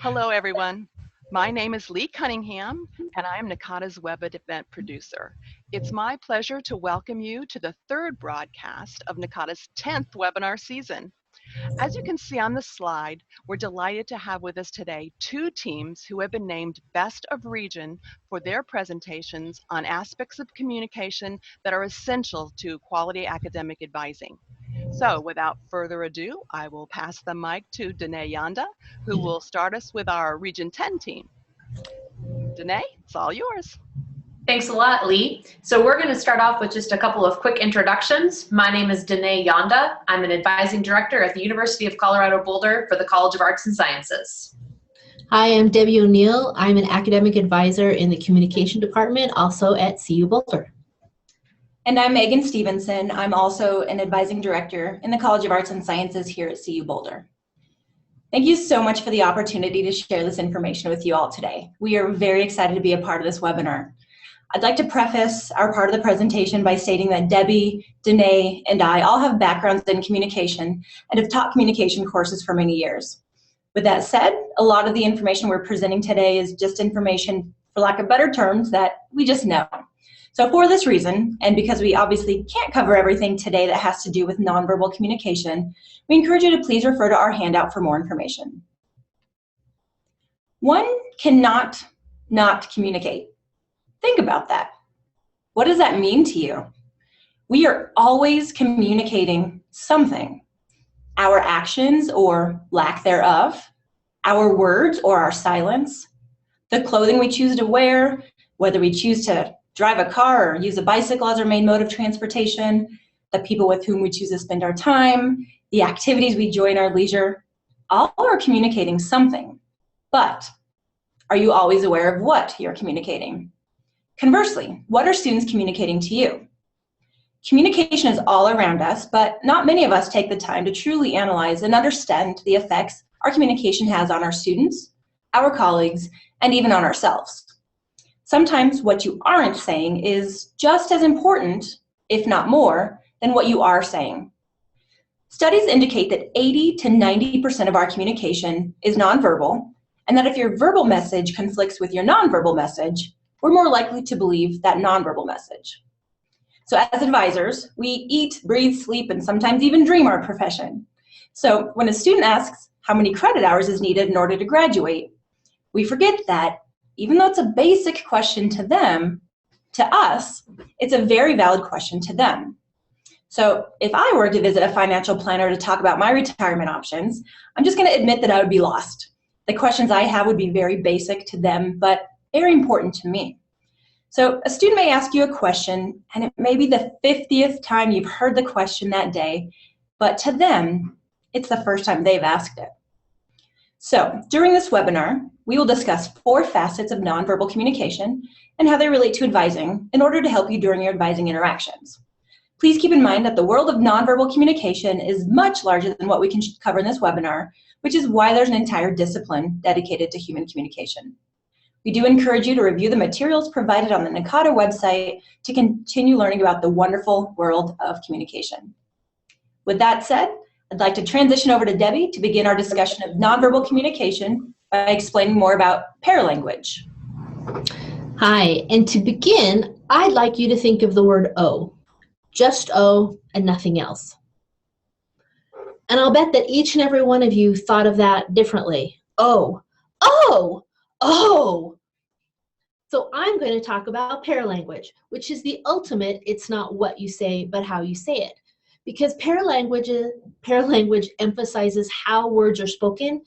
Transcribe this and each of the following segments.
Hello, everyone. My name is Lee Cunningham, and I am NACADA's web event producer. It's my pleasure to welcome you to the third broadcast of NACADA's 10th webinar season. As you can see on the slide, we're delighted to have with us today two teams who have been named Best of Region for their presentations on aspects of communication that are essential to quality academic advising. So without further ado, I will pass the mic to Danae Yanda, who will start us with our Region 10 team. Danae, it's all yours. Thanks a lot, Lee. So we're going to start off with just a couple of quick introductions. My name is Danae Yanda. I'm an advising director at the University of Colorado Boulder for the College of Arts and Sciences. Hi, I'm Debbie O'Neill. I'm an academic advisor in the communication department, also at CU Boulder. And I'm Megan Stevenson. I'm also an advising director in the College of Arts and Sciences here at CU Boulder. Thank you so much for the opportunity to share this information with you all today. We are very excited to be a part of this webinar. I'd like to preface our part of the presentation by stating that Debbie, Danae, and I all have backgrounds in communication and have taught communication courses for many years. With that said, a lot of the information we're presenting today is just information, for lack of better terms, that we just know. So for this reason, and because we obviously can't cover everything today that has to do with nonverbal communication, we encourage you to please refer to our handout for more information. One cannot not communicate. Think about that. What does that mean to you? We are always communicating something. Our actions or lack thereof, our words or our silence, the clothing we choose to wear, whether we choose to drive a car or use a bicycle as our main mode of transportation, the people with whom we choose to spend our time, the activities we enjoy in our leisure, all are communicating something. But are you always aware of what you're communicating? Conversely, what are students communicating to you? Communication is all around us, but not many of us take the time to truly analyze and understand the effects our communication has on our students, our colleagues, and even on ourselves. Sometimes what you aren't saying is just as important, if not more, than what you are saying. Studies indicate that 80 to 90% of our communication is nonverbal, and that if your verbal message conflicts with your nonverbal message, we're more likely to believe that nonverbal message. So as advisors, we eat, breathe, sleep, and sometimes even dream our profession. So when a student asks how many credit hours is needed in order to graduate, we forget that even though it's a basic question to them, to us, it's a very valid question to them. So if I were to visit a financial planner to talk about my retirement options, I'm just going to admit that I would be lost. The questions I have would be very basic to them, but very important to me. So a student may ask you a question, and it may be the 50th time you've heard the question that day, but to them, it's the first time they've asked it. So during this webinar, we will discuss 4 facets of nonverbal communication and how they relate to advising in order to help you during your advising interactions. Please keep in mind that the world of nonverbal communication is much larger than what we can cover in this webinar, which is why there's an entire discipline dedicated to human communication. We do encourage you to review the materials provided on the NACADA website to continue learning about the wonderful world of communication. With that said, I'd like to transition over to Debbie to begin our discussion of nonverbal communication by explaining more about paralanguage. Hi, and to begin, I'd like you to think of the word O. Just O and nothing else. And I'll bet that each and every one of you thought of that differently. Oh, oh, oh. So I'm going to talk about paralanguage, which is the ultimate, it's not what you say, but how you say it. Because paralanguage emphasizes how words are spoken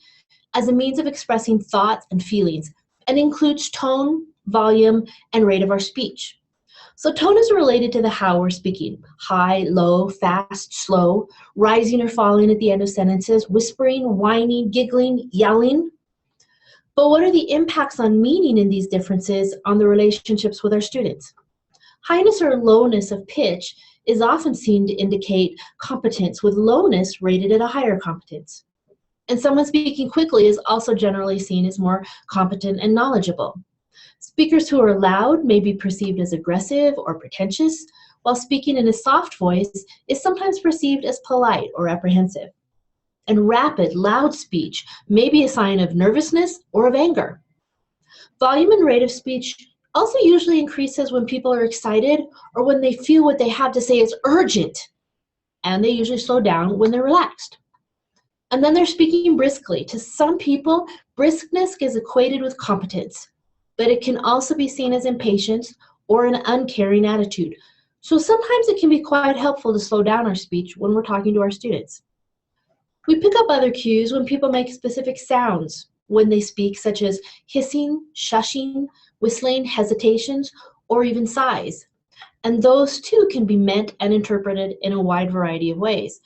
as a means of expressing thoughts and feelings, and includes tone, volume, and rate of our speech. So tone is related to the how we're speaking: high, low, fast, slow, rising or falling at the end of sentences, whispering, whining, giggling, yelling. But what are the impacts on meaning in these differences on the relationships with our students? Highness or lowness of pitch is often seen to indicate competence, with lowness rated at a higher competence. And someone speaking quickly is also generally seen as more competent and knowledgeable. Speakers who are loud may be perceived as aggressive or pretentious, while speaking in a soft voice is sometimes perceived as polite or apprehensive. and rapid, loud speech may be a sign of nervousness or of anger. Volume and rate of speech also usually increases when people are excited or when they feel what they have to say is urgent, and they usually slow down when they're relaxed. And then they're speaking briskly. To some people, briskness is equated with competence, but it can also be seen as impatience or an uncaring attitude. So sometimes it can be quite helpful to slow down our speech when we're talking to our students. We pick up other cues when people make specific sounds when they speak, such as hissing, shushing, whistling, hesitations, or even sighs. And those too can be meant and interpreted in a wide variety of ways.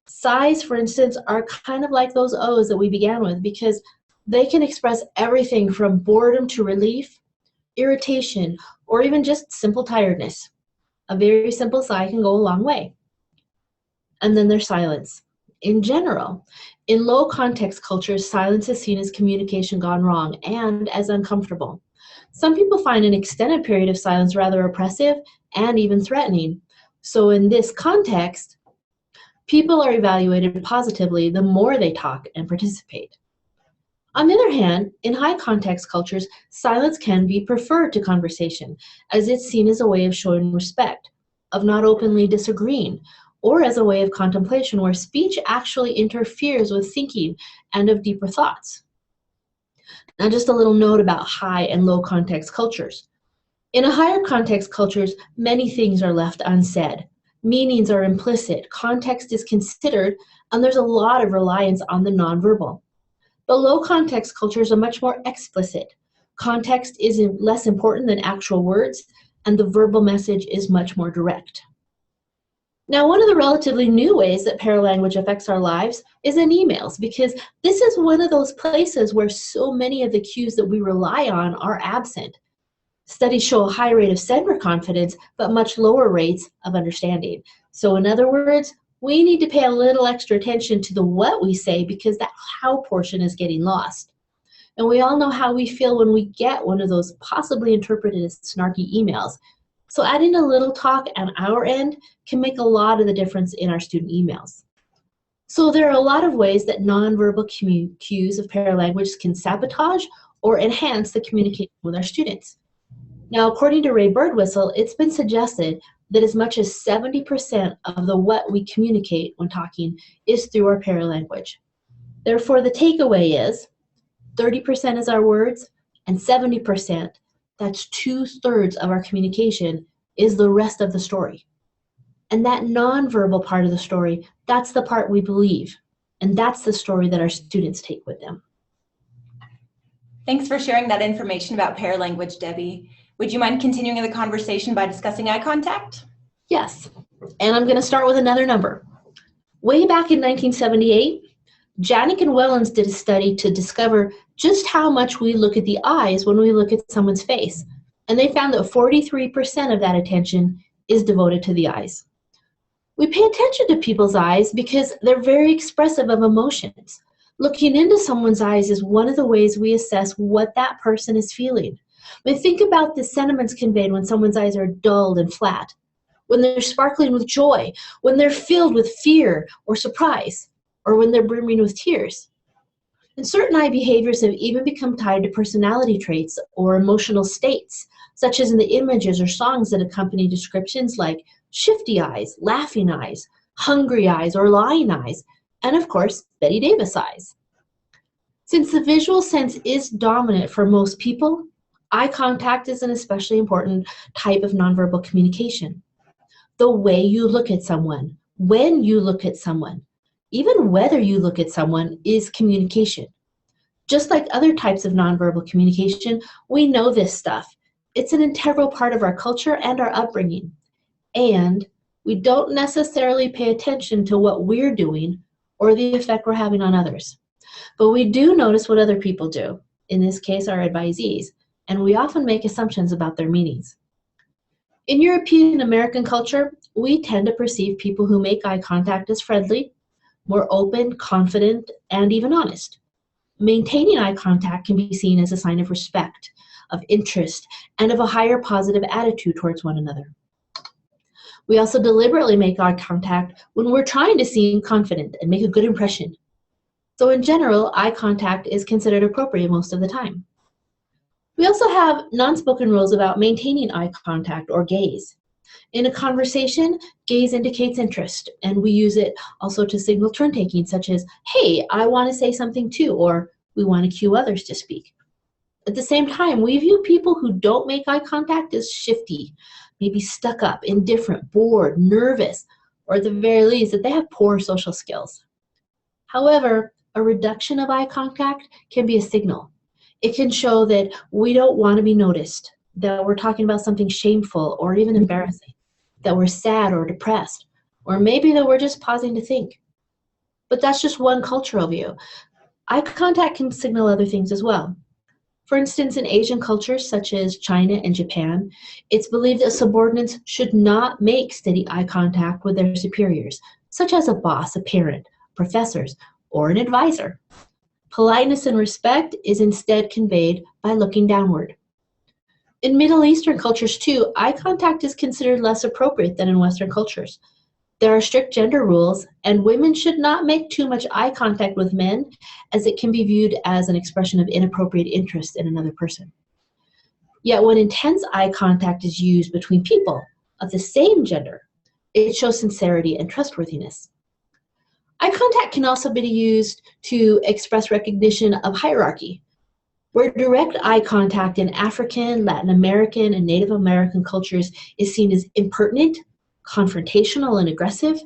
Sighs, for instance, are kind of like those O's that we began with because they can express everything from boredom to relief, irritation, or even just simple tiredness. A very simple sigh can go a long way. And then there's silence. In general, in low context cultures, silence is seen as communication gone wrong and as uncomfortable. Some people find an extended period of silence rather oppressive and even threatening. So in this context, people are evaluated positively the more they talk and participate. On the other hand, in high context cultures, silence can be preferred to conversation, as it's seen as a way of showing respect, of not openly disagreeing, or as a way of contemplation where speech actually interferes with thinking and of deeper thoughts. Now, just a little note about high and low context cultures. In a higher context cultures, many things are left unsaid. Meanings are implicit, context is considered, and there's a lot of reliance on the nonverbal. But low context cultures are much more explicit. Context is less important than actual words, and the verbal message is much more direct. Now, one of the relatively new ways that paralanguage affects our lives is in emails, because this is one of those places where so many of the cues that we rely on are absent. Studies show a high rate of sender confidence, but much lower rates of understanding. So in other words, we need to pay a little extra attention to the what we say because that how portion is getting lost. And we all know how we feel when we get one of those possibly interpreted as snarky emails. So adding a little talk on our end can make a lot of the difference in our student emails. So there are a lot of ways that nonverbal cues of paralanguage can sabotage or enhance the communication with our students. Now, according to Ray Birdwhistle, it's been suggested that as much as 70% of the what we communicate when talking is through our paralanguage. Therefore, the takeaway is 30% is our words, and 70%, that's 2/3 of our communication, is the rest of the story. And that nonverbal part of the story, that's the part we believe. And that's the story that our students take with them. Thanks for sharing that information about paralanguage, Debbie. Would you mind continuing the conversation by discussing eye contact? Yes, and I'm going to start with another number. Way back in 1978, Janik and Wellens did a study to discover just how much we look at the eyes when we look at someone's face. And they found that 43% of that attention is devoted to the eyes. We pay attention to people's eyes because they're very expressive of emotions. Looking into someone's eyes is one of the ways we assess what that person is feeling. I mean, think about the sentiments conveyed when someone's eyes are dull and flat, when they're sparkling with joy, when they're filled with fear or surprise, or when they're brimming with tears. And certain eye behaviors have even become tied to personality traits or emotional states, such as in the images or songs that accompany descriptions like shifty eyes, laughing eyes, hungry eyes, or lying eyes, and of course, Betty Davis eyes. Since the visual sense is dominant for most people, eye contact is an especially important type of nonverbal communication. The way you look at someone, when you look at someone, even whether you look at someone is communication. Just like other types of nonverbal communication, we know this stuff. It's an integral part of our culture and our upbringing. And we don't necessarily pay attention to what we're doing or the effect we're having on others. But we do notice what other people do, in this case our advisees, and we often make assumptions about their meanings. In European American culture, we tend to perceive people who make eye contact as friendly, more open, confident, and even honest. Maintaining eye contact can be seen as a sign of respect, of interest, and of a higher positive attitude towards one another. We also deliberately make eye contact when we're trying to seem confident and make a good impression. So in general, eye contact is considered appropriate most of the time. We also have non-spoken rules about maintaining eye contact or gaze. In a conversation, gaze indicates interest, and we use it also to signal turn-taking, such as, hey, I want to say something too, or we want to cue others to speak. At the same time, we view people who don't make eye contact as shifty, maybe stuck up, indifferent, bored, nervous, or at the very least that they have poor social skills. However, a reduction of eye contact can be a signal. It can show that we don't want to be noticed, that we're talking about something shameful or even embarrassing, that we're sad or depressed, or maybe that we're just pausing to think. But that's just one cultural view. Eye contact can signal other things as well. For instance, in Asian cultures such as China and Japan, it's believed that subordinates should not make steady eye contact with their superiors, such as a boss, a parent, professors, or an advisor. Politeness and respect is instead conveyed by looking downward. In Middle Eastern cultures too, eye contact is considered less appropriate than in Western cultures. There are strict gender rules, and women should not make too much eye contact with men, as it can be viewed as an expression of inappropriate interest in another person. Yet when intense eye contact is used between people of the same gender, it shows sincerity and trustworthiness. Eye contact can also be used to express recognition of hierarchy. Where direct eye contact in African, Latin American, and Native American cultures is seen as impertinent, confrontational, and aggressive,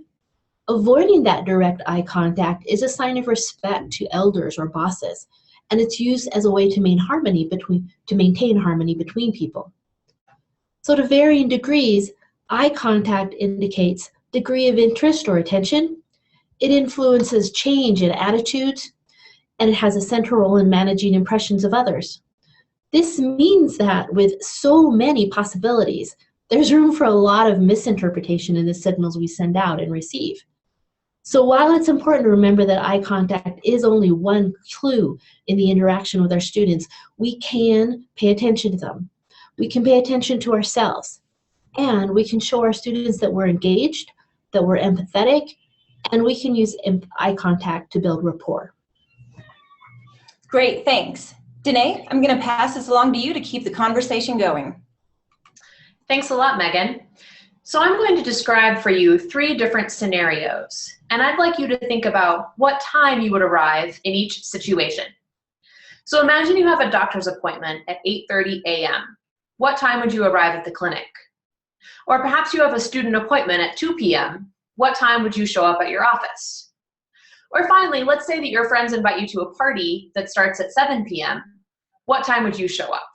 avoiding that direct eye contact is a sign of respect to elders or bosses, and it's used as a way to maintain harmony between people. So to varying degrees, eye contact indicates degree of interest or attention. It influences change in attitudes, and it has a central role in managing impressions of others. This means that with so many possibilities, there's room for a lot of misinterpretation in the signals we send out and receive. So while it's important to remember that eye contact is only one clue in the interaction with our students, we can pay attention to them. We can pay attention to ourselves, and we can show our students that we're engaged, that we're empathetic, and we can use eye contact to build rapport. Great, thanks. Danae, I'm going to pass this along to you to keep the conversation going. Thanks a lot, Megan. So I'm going to describe for you 3 different scenarios, and I'd like you to think about what time you would arrive in each situation. So imagine you have a doctor's appointment at 8:30 a.m. What time would you arrive at the clinic? Or perhaps you have a student appointment at 2 p.m. What time would you show up at your office? Or finally, let's say that your friends invite you to a party that starts at 7 p.m. What time would you show up?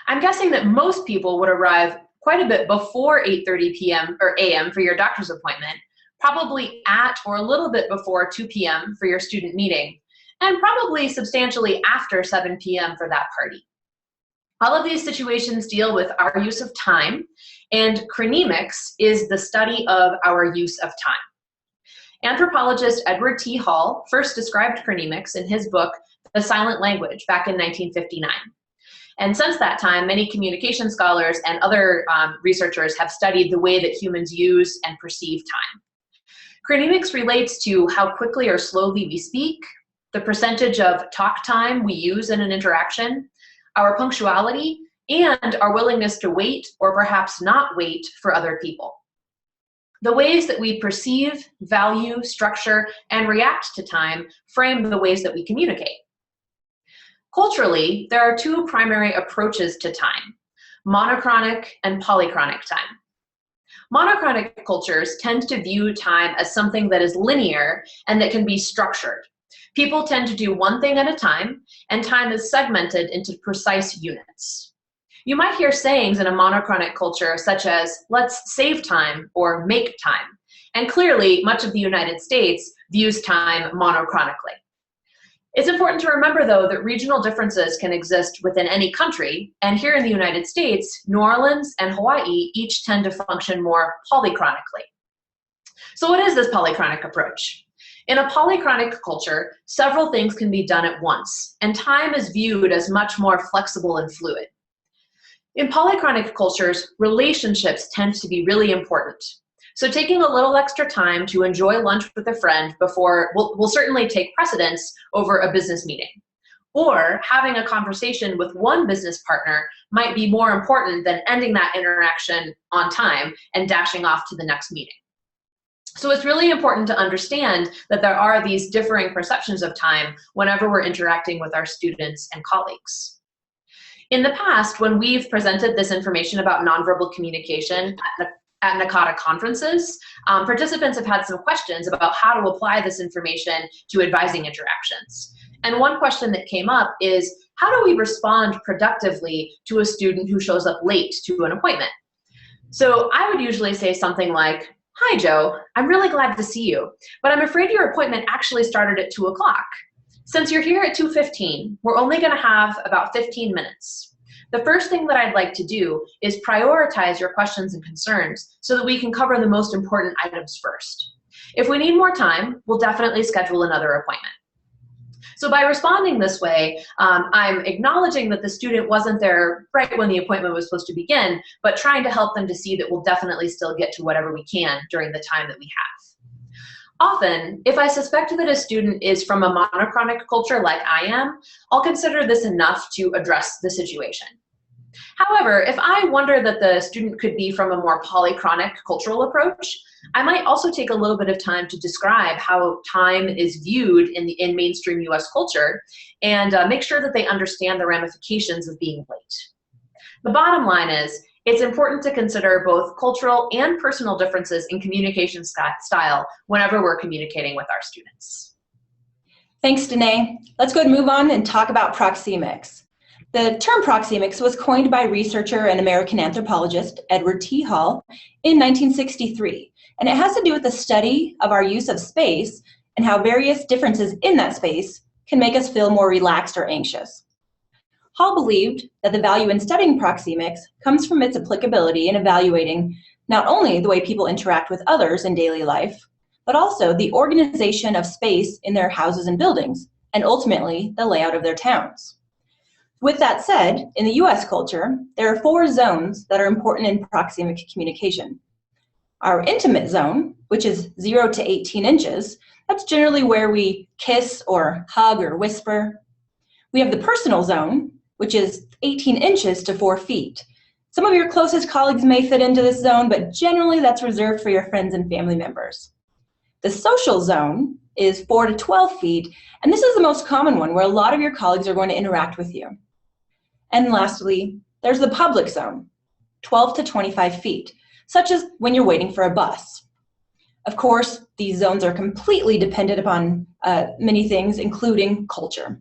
I'm guessing that most people would arrive quite a bit before 8:30 p.m. or a.m. for your doctor's appointment, probably at or a little bit before 2 p.m. for your student meeting, and probably substantially after 7 p.m. for that party. All of these situations deal with our use of time, and Chronemics is the study of our use of time. Anthropologist Edward T. Hall first described Chronemics in his book, The Silent Language, back in 1959. And since that time, many communication scholars and other researchers have studied the way that humans use and perceive time. Chronemics relates to how quickly or slowly we speak, the percentage of talk time we use in an interaction, our punctuality, and our willingness to wait or perhaps not wait for other people. The ways that we perceive, value, structure, and react to time frame the ways that we communicate. Culturally, there are 2 primary approaches to time, monochronic and polychronic time. Monochronic cultures tend to view time as something that is linear and that can be structured. People tend to do one thing at a time, and time is segmented into precise units. You might hear sayings in a monochronic culture such as, let's save time or make time. And clearly, much of the United States views time monochronically. It's important to remember, though, that regional differences can exist within any country, and here in the United States, New Orleans and Hawaii each tend to function more polychronically. So what is this polychronic approach? In a polychronic culture, several things can be done at once, and time is viewed as much more flexible and fluid. In polychronic cultures, relationships tend to be really important. So taking a little extra time to enjoy lunch with a friend before will certainly take precedence over a business meeting. Or having a conversation with one business partner might be more important than ending that interaction on time and dashing off to the next meeting. So it's really important to understand that there are these differing perceptions of time whenever we're interacting with our students and colleagues. In the past, when we've presented this information about nonverbal communication at NACADA conferences, participants have had some questions about how to apply this information to advising interactions. And one question that came up is, how do we respond productively to a student who shows up late to an appointment? So I would usually say something like, "Hi, Joe, I'm really glad to see you, but I'm afraid your appointment actually started at 2 o'clock. Since you're here at 2:15, we're only gonna have about 15 minutes. The first thing that I'd like to do is prioritize your questions and concerns so that we can cover the most important items first. If we need more time, we'll definitely schedule another appointment." So by responding this way, I'm acknowledging that the student wasn't there right when the appointment was supposed to begin, but trying to help them to see that we'll definitely still get to whatever we can during the time that we have. Often, if I suspect that a student is from a monochronic culture like I am, I'll consider this enough to address the situation. However, if I wonder that the student could be from a more polychronic cultural approach, I might also take a little bit of time to describe how time is viewed in mainstream US culture and make sure that they understand the ramifications of being late. The bottom line is, it's important to consider both cultural and personal differences in communication style whenever we're communicating with our students. Thanks, Danae. Let's go and move on and talk about proxemics. The term proxemics was coined by researcher and American anthropologist Edward T. Hall in 1963, and it has to do with the study of our use of space and how various differences in that space can make us feel more relaxed or anxious. Hall believed that the value in studying proxemics comes from its applicability in evaluating not only the way people interact with others in daily life, but also the organization of space in their houses and buildings, and ultimately the layout of their towns. With that said, in the US culture, there are 4 zones that are important in proxemic communication. Our intimate zone, which is 0 to 18 inches, that's generally where we kiss or hug or whisper. We have the personal zone, which is 18 inches to 4 feet. Some of your closest colleagues may fit into this zone, but generally that's reserved for your friends and family members. The social zone is 4 to 12 feet, and this is the most common one where a lot of your colleagues are going to interact with you. And lastly, there's the public zone, 12 to 25 feet, such as when you're waiting for a bus. Of course, these zones are completely dependent upon many things, including culture.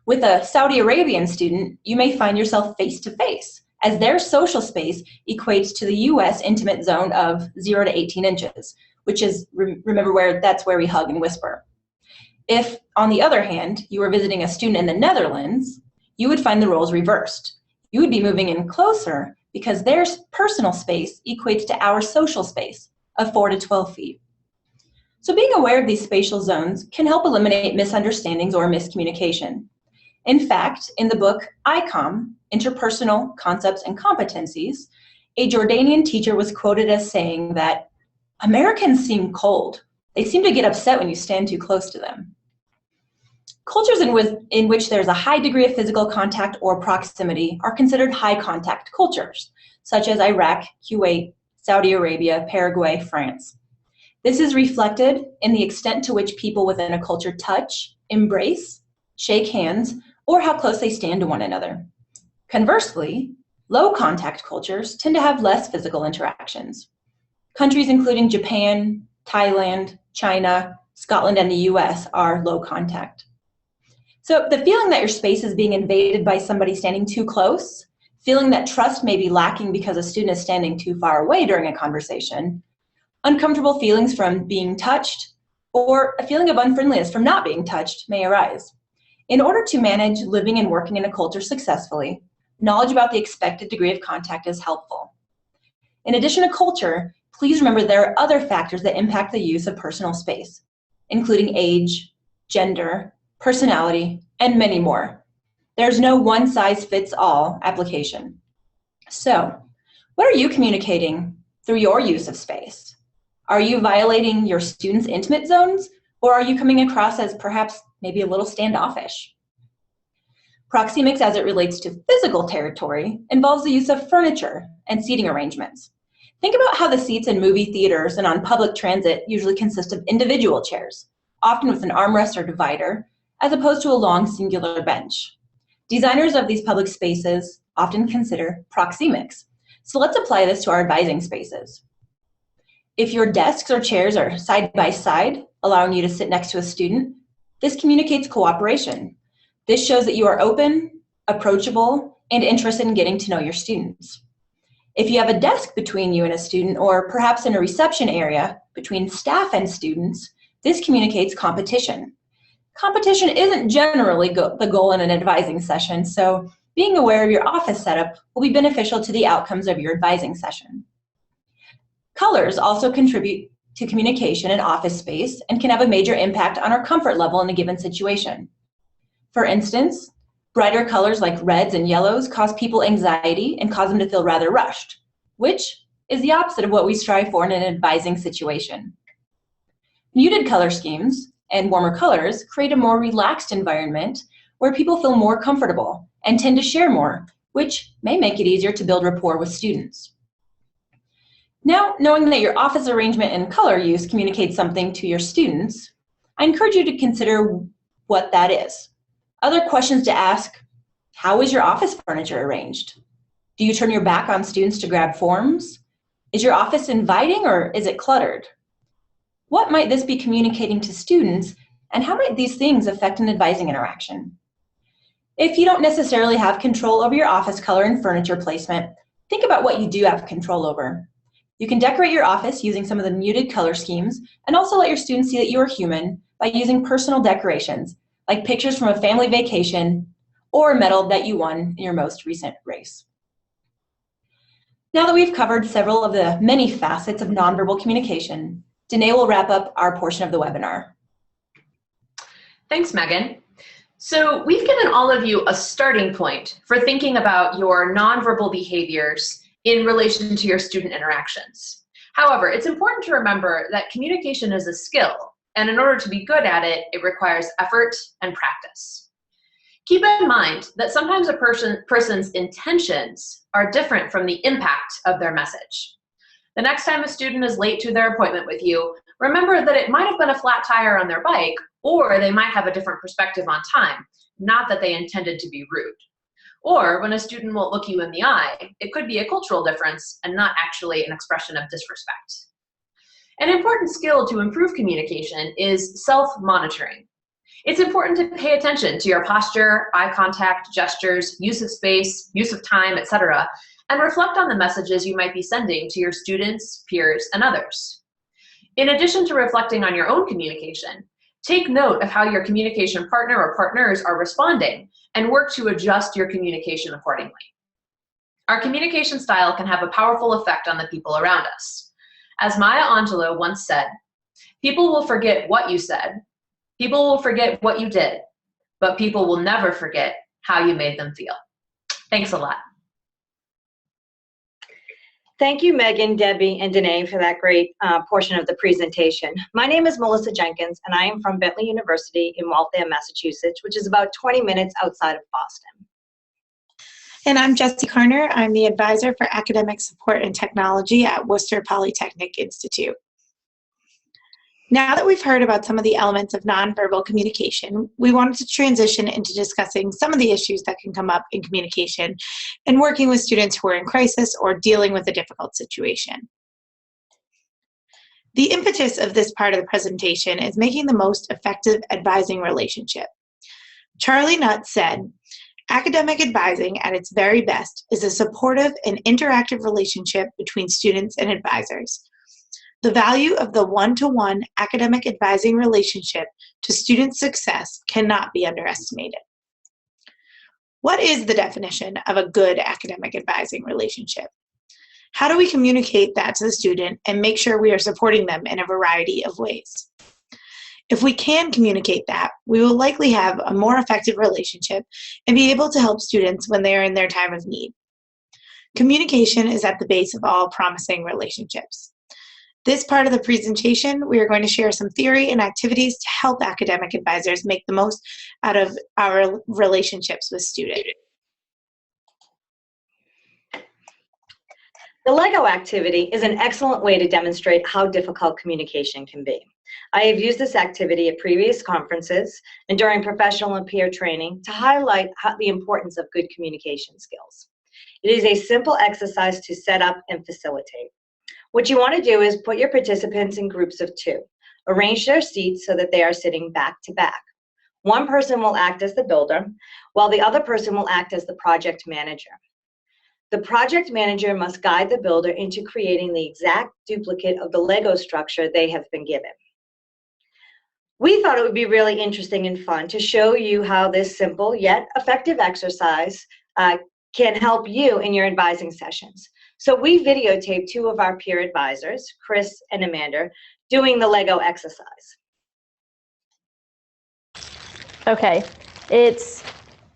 With a Saudi Arabian student, you may find yourself face to face, as their social space equates to the US intimate zone of 0 to 18 inches, which is, remember, that's where we hug and whisper. If, on the other hand, you were visiting a student in the Netherlands, you would find the roles reversed. You would be moving in closer because their personal space equates to our social space of 4 to 12 feet. So being aware of these spatial zones can help eliminate misunderstandings or miscommunication. In fact, in the book ICOM, Interpersonal Concepts and Competencies, a Jordanian teacher was quoted as saying that Americans seem cold. They seem to get upset when you stand too close to them. Cultures in which there's a high degree of physical contact or proximity are considered high contact cultures, such as Iraq, Kuwait, Saudi Arabia, Paraguay, France. This is reflected in the extent to which people within a culture touch, embrace, shake hands, or how close they stand to one another. Conversely, low contact cultures tend to have less physical interactions. Countries including Japan, Thailand, China, Scotland, and the US are low contact. So the feeling that your space is being invaded by somebody standing too close, feeling that trust may be lacking because a student is standing too far away during a conversation, uncomfortable feelings from being touched, or a feeling of unfriendliness from not being touched may arise. In order to manage living and working in a culture successfully, knowledge about the expected degree of contact is helpful. In addition to culture, please remember there are other factors that impact the use of personal space, including age, gender, personality, and many more. There's no one-size-fits-all application. So, what are you communicating through your use of space? Are you violating your students' intimate zones, or are you coming across as perhaps maybe a little standoffish? Proxemics as it relates to physical territory involves the use of furniture and seating arrangements. Think about how the seats in movie theaters and on public transit usually consist of individual chairs, often with an armrest or divider, as opposed to a long singular bench. Designers of these public spaces often consider proxemics. So let's apply this to our advising spaces. If your desks or chairs are side by side, allowing you to sit next to a student, this communicates cooperation. This shows that you are open, approachable, and interested in getting to know your students. If you have a desk between you and a student, or perhaps in a reception area between staff and students, this communicates competition. Competition isn't generally the goal in an advising session, so being aware of your office setup will be beneficial to the outcomes of your advising session. Colors also contribute to communication in office space and can have a major impact on our comfort level in a given situation. For instance, brighter colors like reds and yellows cause people anxiety and cause them to feel rather rushed, which is the opposite of what we strive for in an advising situation. Muted color schemes and warmer colors create a more relaxed environment where people feel more comfortable and tend to share more, which may make it easier to build rapport with students. Now, knowing that your office arrangement and color use communicates something to your students, I encourage you to consider what that is. Other questions to ask: how is your office furniture arranged? Do you turn your back on students to grab forms? Is your office inviting or is it cluttered? What might this be communicating to students, and how might these things affect an advising interaction? If you don't necessarily have control over your office color and furniture placement, think about what you do have control over. You can decorate your office using some of the muted color schemes, and also let your students see that you are human by using personal decorations, like pictures from a family vacation or a medal that you won in your most recent race. Now that we've covered several of the many facets of nonverbal communication, Danae will wrap up our portion of the webinar. Thanks, Megan. So we've given all of you a starting point for thinking about your nonverbal behaviors in relation to your student interactions. However, it's important to remember that communication is a skill, and in order to be good at it, it requires effort and practice. Keep in mind that sometimes a person's intentions are different from the impact of their message. The next time a student is late to their appointment with you, remember that it might have been a flat tire on their bike, or they might have a different perspective on time, not that they intended to be rude. Or when a student won't look you in the eye, it could be a cultural difference and not actually an expression of disrespect. An important skill to improve communication is self-monitoring. It's important to pay attention to your posture, eye contact, gestures, use of space, use of time, etc., and reflect on the messages you might be sending to your students, peers, and others. In addition to reflecting on your own communication, take note of how your communication partner or partners are responding and work to adjust your communication accordingly. Our communication style can have a powerful effect on the people around us. As Maya Angelou once said, "People will forget what you said, people will forget what you did, but people will never forget how you made them feel." Thanks a lot. Thank you, Megan, Debbie, and Danae for that great portion of the presentation. My name is Melissa Jenkins, and I am from Bentley University in Waltham, Massachusetts, which is about 20 minutes outside of Boston. And I'm Jessie Carner. I'm the advisor for academic support and technology at Worcester Polytechnic Institute. Now that we've heard about some of the elements of nonverbal communication, we wanted to transition into discussing some of the issues that can come up in communication and working with students who are in crisis or dealing with a difficult situation. The impetus of this part of the presentation is making the most effective advising relationship. Charlie Nutt said, "Academic advising at its very best is a supportive and interactive relationship between students and advisors. The value of the one-to-one academic advising relationship to student success cannot be underestimated." What is the definition of a good academic advising relationship? How do we communicate that to the student and make sure we are supporting them in a variety of ways? If we can communicate that, we will likely have a more effective relationship and be able to help students when they are in their time of need. Communication is at the base of all promising relationships. This part of the presentation, we are going to share some theory and activities to help academic advisors make the most out of our relationships with students. The Lego activity is an excellent way to demonstrate how difficult communication can be. I have used this activity at previous conferences and during professional and peer training to highlight the importance of good communication skills. It is a simple exercise to set up and facilitate. What you want to do is put your participants in groups of 2. Arrange their seats so that they are sitting back to back. One person will act as the builder, while the other person will act as the project manager. The project manager must guide the builder into creating the exact duplicate of the Lego structure they have been given. We thought it would be really interesting and fun to show you how this simple yet effective exercise can help you in your advising sessions. So we videotaped 2 of our peer advisors, Chris and Amanda, doing the Lego exercise. Okay,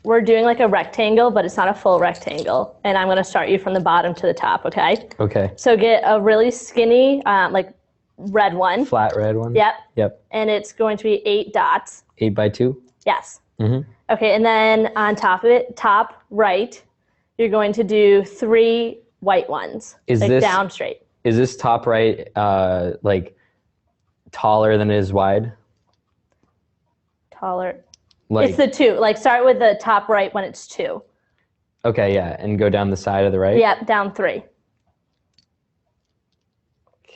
we're doing like a rectangle, but it's not a full rectangle. And I'm gonna start you from the bottom to the top, okay? Okay. So get a really skinny, like red one. Flat red one? Yep. Yep. And it's going to be 8 dots. 8 by 2? Yes. Mm-hmm. Okay, and then on top of it, top right, you're going to do 3 white ones. Down straight. Is this top right like taller than it is wide? Taller. Like, it's the 2. Like start with the top right when it's 2. okay, yeah, and go down the side of the right? Yep, down 3.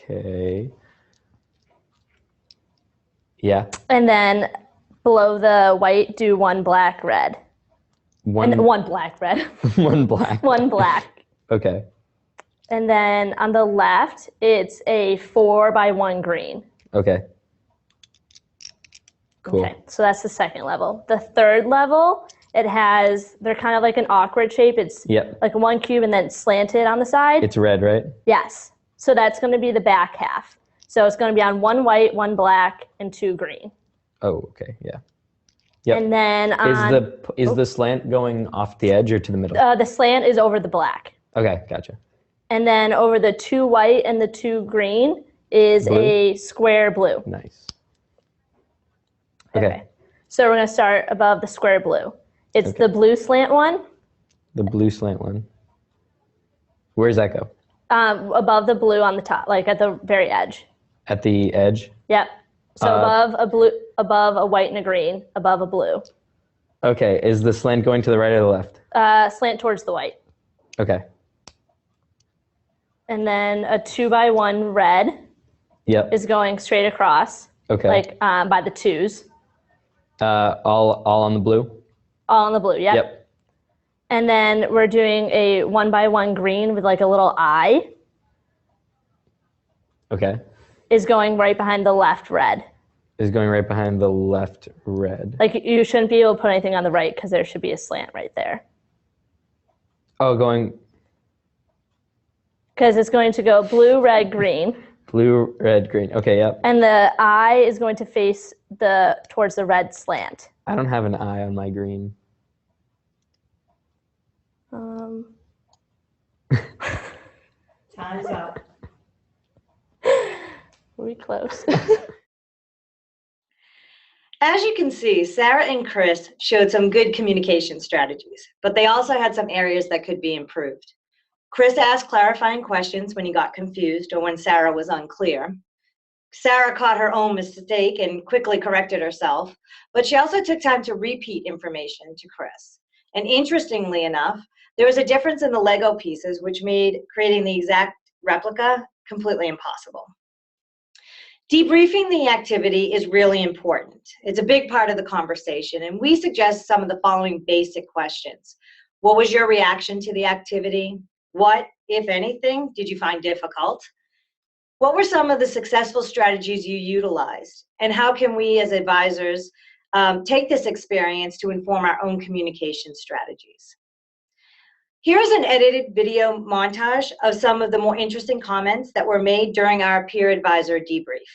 Okay. Yeah. And then below the white, do 1 black, red. One black, red. One black. 1 black. Okay. And then on the left, it's a 4 by 1 green. Okay. Cool. Okay, so that's the second level. The third level, they're kind of like an awkward shape. It's like 1 cube and then slanted on the side. It's red, right? Yes. So that's going to be the back half. So it's going to be on 1 white, 1 black, and 2 green. Oh, okay, yeah. Yep. And then is the slant going off the edge or to the middle? the slant is over the black. Okay, gotcha. And then over the 2 white and the 2 green is Blue? a square blue. Nice. Okay. So we're going to start above the square blue. It's the blue slant one. The blue slant one. Where does that go? Above the blue on the top, like at the very edge. At the edge? Yep. So above a white and a green, above a blue. Okay, is the slant going to the right or the left? Slant towards the white. Okay. And then a 2 by 1 red is going straight across. Okay. Like by the 2s. All on the blue? All on the blue, yep. And then we're doing a 1 by 1 green with like a little eye. Okay. Is going right behind the left red. Is going right behind the left red. Like you shouldn't be able to put anything on the right because there should be a slant right there. Oh, going. Because it's going to go blue, red, green. Blue, red, green. Okay, yep. And the eye is going to face towards the red slant. I don't have an eye on my green. Time's up. Are we close? As you can see, Sarah and Chris showed some good communication strategies, but they also had some areas that could be improved. Chris asked clarifying questions when he got confused or when Sarah was unclear. Sarah caught her own mistake and quickly corrected herself, but she also took time to repeat information to Chris. And interestingly enough, there was a difference in the Lego pieces, which made creating the exact replica completely impossible. Debriefing the activity is really important. It's a big part of the conversation, and we suggest some of the following basic questions. What was your reaction to the activity? What, if anything, did you find difficult? What were some of the successful strategies you utilized? And how can we as advisors take this experience to inform our own communication strategies? Here's an edited video montage of some of the more interesting comments that were made during our peer advisor debrief.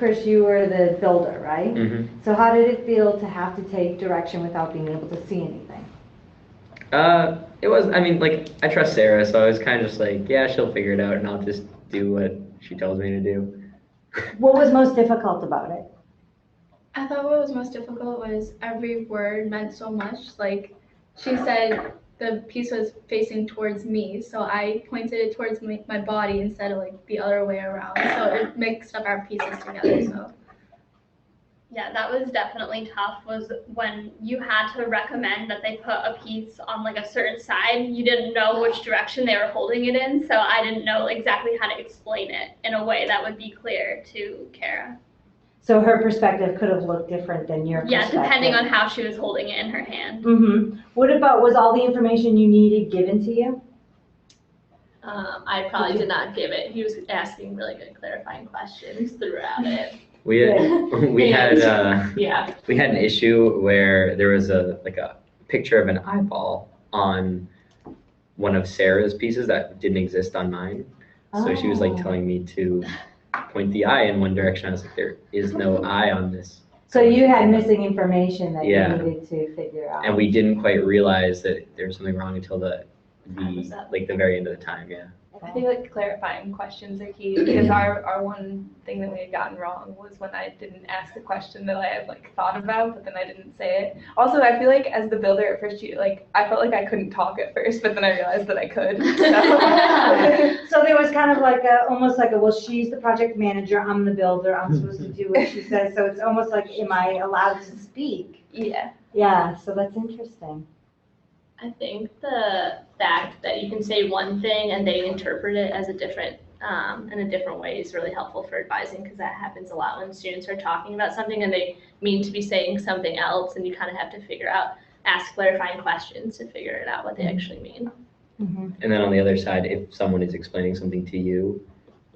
Chris, you were the builder, right? Mm-hmm. So how did it feel to have to take direction without being able to see anything? It was, I mean, like, I trust Sarah, so I was kind of just like, yeah, she'll figure it out, and I'll just do what she tells me to do. What was most difficult about it? I thought what was most difficult was every word meant so much. Like, she said the piece was facing towards me, so I pointed it towards my body instead of like the other way around. So it mixed up our pieces together. So yeah, that was definitely tough, was when you had to recommend that they put a piece on like a certain side. You didn't know which direction they were holding it in, so I didn't know exactly how to explain it in a way that would be clear to Kara. So her perspective could have looked different than your perspective. Yeah, depending on how she was holding it in her hand. Mm-hmm. What about, was all the information you needed given to you? I probably did not give it. He was asking really good clarifying questions throughout it. We had an issue where there was a picture of an eyeball on one of Sarah's pieces that didn't exist on mine. So she was like telling me to point the eye in one direction. I was like, there is no eye on this. So you had missing information that Yeah. you needed to figure out. And we didn't quite realize that there was something wrong until the very end of the time. Yeah. I think like clarifying questions are key, because our one thing that we had gotten wrong was when I didn't ask a question that I had like thought about, but then I didn't say it. Also, I feel like as the builder at first, I felt like I couldn't talk at first, but then I realized that I could. So there was kind of like almost like well, she's the project manager, I'm the builder, I'm supposed to do what she says. So it's almost like, am I allowed to speak? Yeah. Yeah, so that's interesting. I think the fact that you can say one thing and they interpret it as a different, in a different way is really helpful for advising, because that happens a lot when students are talking about something and they mean to be saying something else, and you kind of have to ask clarifying questions to figure it out what they actually mean. Mm-hmm. And then on the other side, if someone is explaining something to you,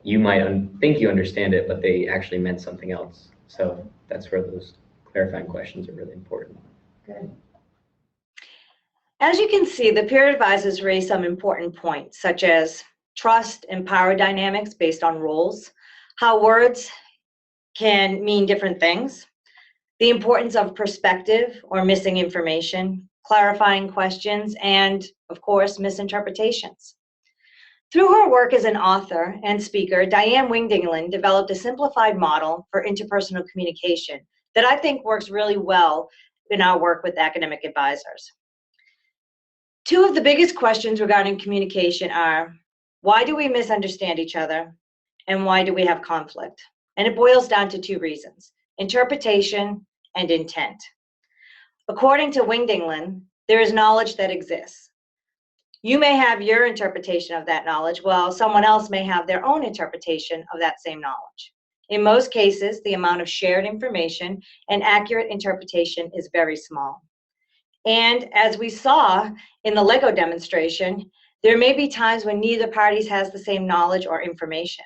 you might think you understand it, but they actually meant something else. So that's where those clarifying questions are really important. Good. As you can see, the peer advisors raise some important points, such as trust and power dynamics based on roles, how words can mean different things, the importance of perspective or missing information, clarifying questions, and, of course, misinterpretations. Through her work as an author and speaker, Diane Wingdinglen developed a simplified model for interpersonal communication that I think works really well in our work with academic advisors. Two of the biggest questions regarding communication are, why do we misunderstand each other, and why do we have conflict? And it boils down to two reasons: interpretation and intent. According to Wingdinglen, there is knowledge that exists. You may have your interpretation of that knowledge, while someone else may have their own interpretation of that same knowledge. In most cases, the amount of shared information and accurate interpretation is very small. And as we saw in the Lego demonstration, there may be times when neither party has the same knowledge or information.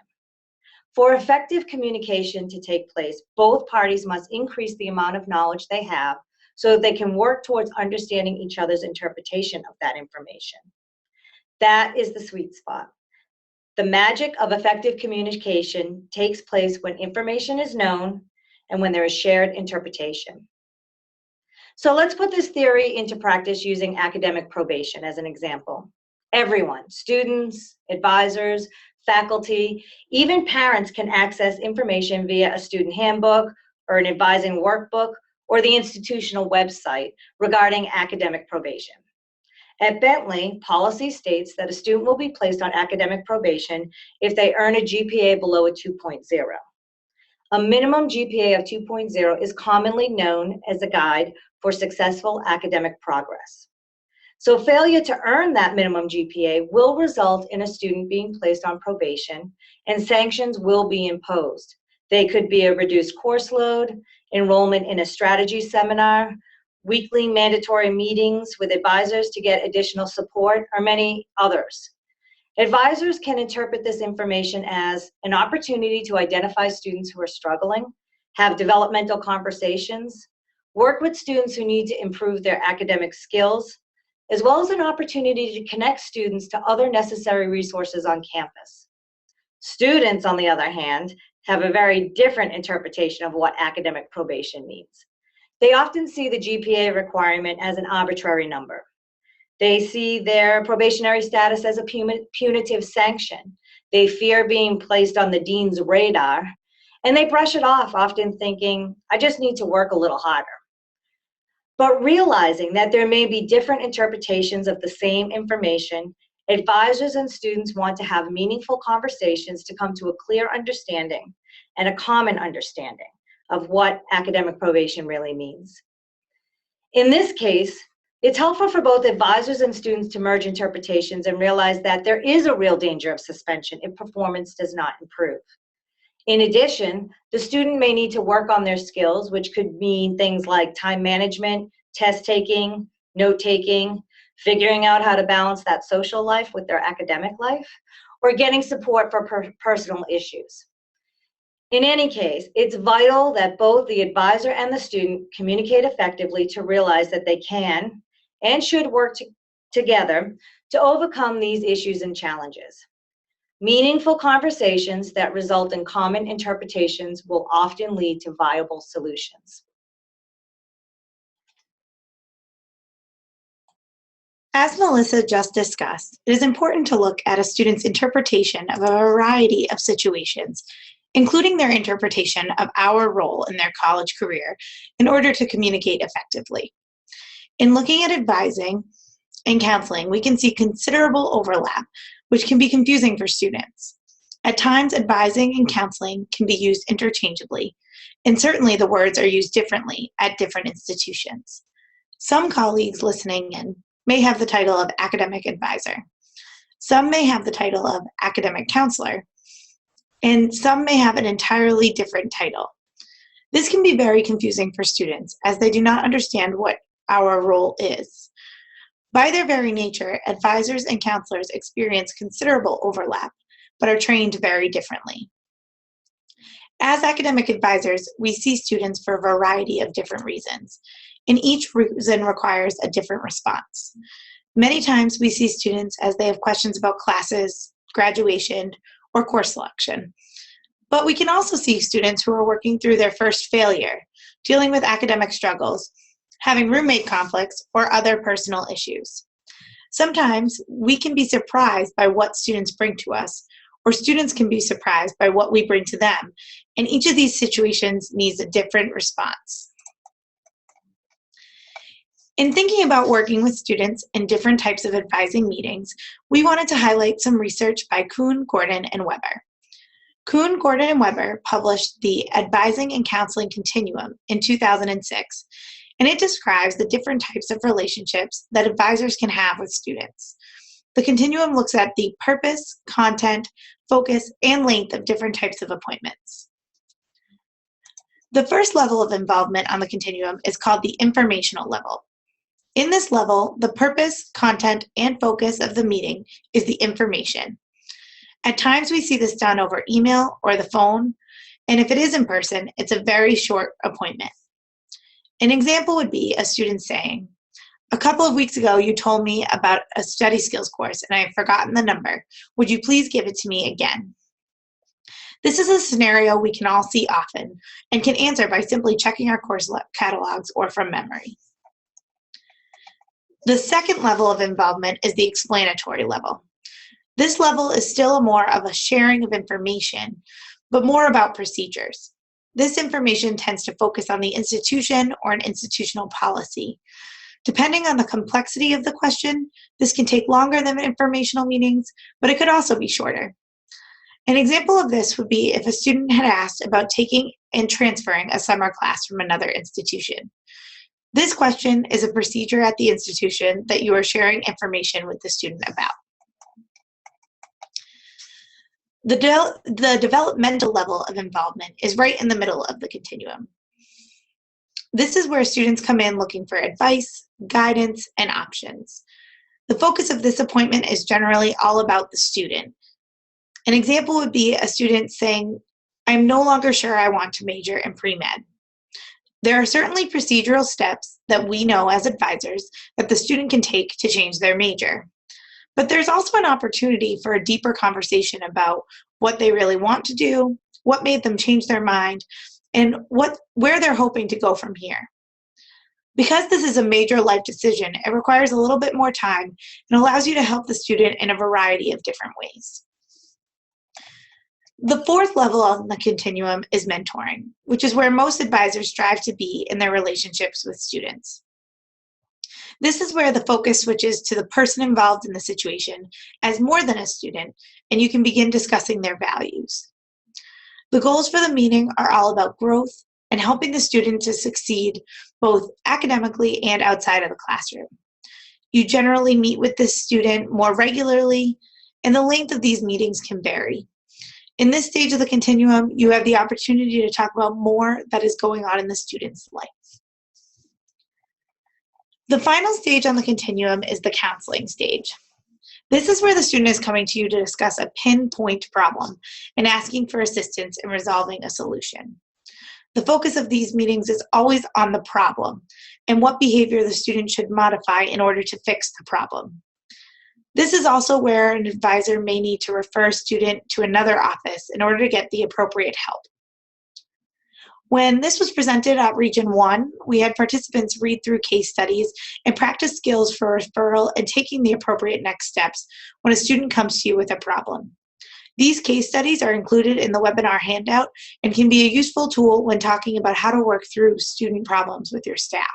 For effective communication to take place, both parties must increase the amount of knowledge they have so that they can work towards understanding each other's interpretation of that information. That is the sweet spot. The magic of effective communication takes place when information is known and when there is shared interpretation. So let's put this theory into practice using academic probation as an example. Everyone, students, advisors, faculty, even parents can access information via a student handbook or an advising workbook or the institutional website regarding academic probation. At Bentley, policy states that a student will be placed on academic probation if they earn a GPA below a 2.0. A minimum GPA of 2.0 is commonly known as a guide for successful academic progress. So failure to earn that minimum GPA will result in a student being placed on probation, and sanctions will be imposed. They could be a reduced course load, enrollment in a strategy seminar, weekly mandatory meetings with advisors to get additional support, or many others. Advisors can interpret this information as an opportunity to identify students who are struggling, have developmental conversations, work with students who need to improve their academic skills, as well as an opportunity to connect students to other necessary resources on campus. Students, on the other hand, have a very different interpretation of what academic probation means. They often see the GPA requirement as an arbitrary number. They see their probationary status as a punitive sanction. They fear being placed on the dean's radar, and they brush it off, often thinking, I just need to work a little harder. But realizing that there may be different interpretations of the same information, advisors and students want to have meaningful conversations to come to a clear understanding and a common understanding of what academic probation really means. In this case, it's helpful for both advisors and students to merge interpretations and realize that there is a real danger of suspension if performance does not improve. In addition, the student may need to work on their skills, which could mean things like time management, test taking, note taking, figuring out how to balance that social life with their academic life, or getting support for personal issues. In any case, it's vital that both the advisor and the student communicate effectively to realize that they can and should work together to overcome these issues and challenges. Meaningful conversations that result in common interpretations will often lead to viable solutions. As Melissa just discussed, it is important to look at a student's interpretation of a variety of situations, including their interpretation of our role in their college career, in order to communicate effectively. In looking at advising and counseling, we can see considerable overlap, which can be confusing for students. At times, advising and counseling can be used interchangeably, and certainly the words are used differently at different institutions. Some colleagues listening in may have the title of academic advisor. Some may have the title of academic counselor, and some may have an entirely different title. This can be very confusing for students as they do not understand what our role is. By their very nature, advisors and counselors experience considerable overlap, but are trained very differently. As academic advisors, we see students for a variety of different reasons, and each reason requires a different response. Many times we see students as they have questions about classes, graduation, or course selection. But we can also see students who are working through their first failure, dealing with academic struggles, having roommate conflicts, or other personal issues. Sometimes we can be surprised by what students bring to us, or students can be surprised by what we bring to them, and each of these situations needs a different response. In thinking about working with students in different types of advising meetings, we wanted to highlight some research by Kuhn, Gordon, and Weber. Kuhn, Gordon, and Weber published the Advising and Counseling Continuum in 2006, and it describes the different types of relationships that advisors can have with students. The continuum looks at the purpose, content, focus, and length of different types of appointments. The first level of involvement on the continuum is called the informational level. In this level, the purpose, content, and focus of the meeting is the information. At times we see this done over email or the phone, and if it is in person, it's a very short appointment. An example would be a student saying, "A couple of weeks ago you told me about a study skills course and I have forgotten the number. Would you please give it to me again?" This is a scenario we can all see often and can answer by simply checking our course catalogs or from memory. The second level of involvement is the explanatory level. This level is still more of a sharing of information, but more about procedures. This information tends to focus on the institution or an institutional policy. Depending on the complexity of the question, this can take longer than informational meetings, but it could also be shorter. An example of this would be if a student had asked about taking and transferring a summer class from another institution. This question is a procedure at the institution that you are sharing information with the student about. The developmental level of involvement is right in the middle of the continuum. This is where students come in looking for advice, guidance, and options. The focus of this appointment is generally all about the student. An example would be a student saying, "I'm no longer sure I want to major in pre-med." There are certainly procedural steps that we know as advisors that the student can take to change their major. But there's also an opportunity for a deeper conversation about what they really want to do, what made them change their mind, and where they're hoping to go from here. Because this is a major life decision, it requires a little bit more time and allows you to help the student in a variety of different ways. The fourth level on the continuum is mentoring, which is where most advisors strive to be in their relationships with students. This is where the focus switches to the person involved in the situation as more than a student, and you can begin discussing their values. The goals for the meeting are all about growth and helping the student to succeed both academically and outside of the classroom. You generally meet with this student more regularly, and the length of these meetings can vary. In this stage of the continuum, you have the opportunity to talk about more that is going on in the student's life. The final stage on the continuum is the counseling stage. This is where the student is coming to you to discuss a pinpoint problem and asking for assistance in resolving a solution. The focus of these meetings is always on the problem and what behavior the student should modify in order to fix the problem. This is also where an advisor may need to refer a student to another office in order to get the appropriate help. When this was presented at Region 1, we had participants read through case studies and practice skills for referral and taking the appropriate next steps when a student comes to you with a problem. These case studies are included in the webinar handout and can be a useful tool when talking about how to work through student problems with your staff.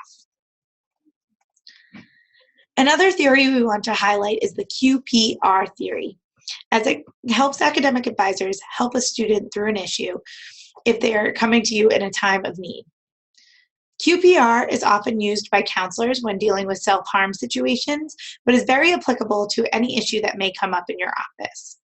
Another theory we want to highlight is the QPR theory, as it helps academic advisors help a student through an issue if they are coming to you in a time of need. QPR is often used by counselors when dealing with self-harm situations, but is very applicable to any issue that may come up in your office.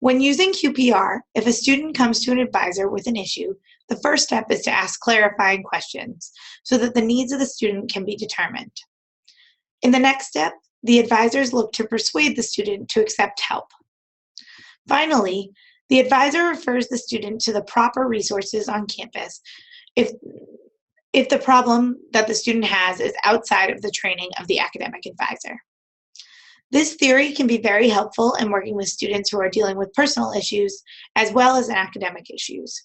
When using QPR, if a student comes to an advisor with an issue, the first step is to ask clarifying questions so that the needs of the student can be determined. In the next step, the advisors look to persuade the student to accept help. Finally, the advisor refers the student to the proper resources on campus if the problem that the student has is outside of the training of the academic advisor. This theory can be very helpful in working with students who are dealing with personal issues as well as academic issues.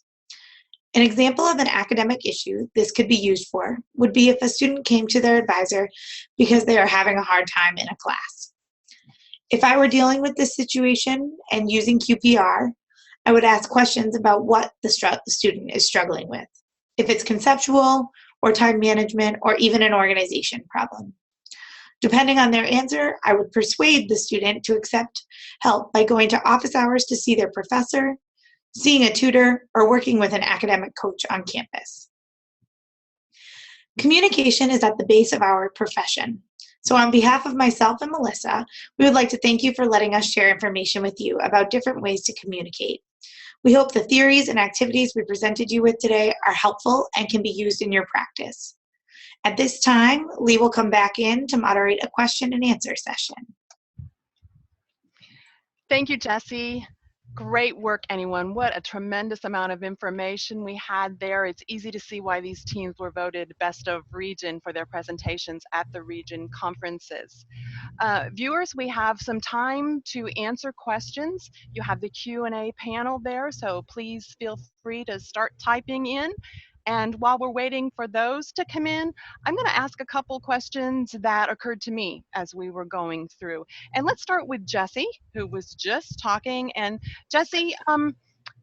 An example of an academic issue this could be used for would be if a student came to their advisor because they are having a hard time in a class. If I were dealing with this situation and using QPR, I would ask questions about what the student is struggling with, if it's conceptual or time management or even an organization problem. Depending on their answer, I would persuade the student to accept help by going to office hours to see their professor, seeing a tutor, or working with an academic coach on campus. Communication is at the base of our profession. So on behalf of myself and Melissa, we would like to thank you for letting us share information with you about different ways to communicate. We hope the theories and activities we presented you with today are helpful and can be used in your practice. At this time, Lee will come back in to moderate a question and answer session. Thank you, Jessie. Great work, anyone. What a tremendous amount of information we had there. It's easy to see why these teams were voted best of region for their presentations at the region conferences. Viewers, we have some time to answer questions. You have the Q&A panel there, so please feel free to start typing in. And while we're waiting for those to come in, I'm going to ask a couple questions that occurred to me as we were going through. And let's start with Jessie, who was just talking. And Jessie,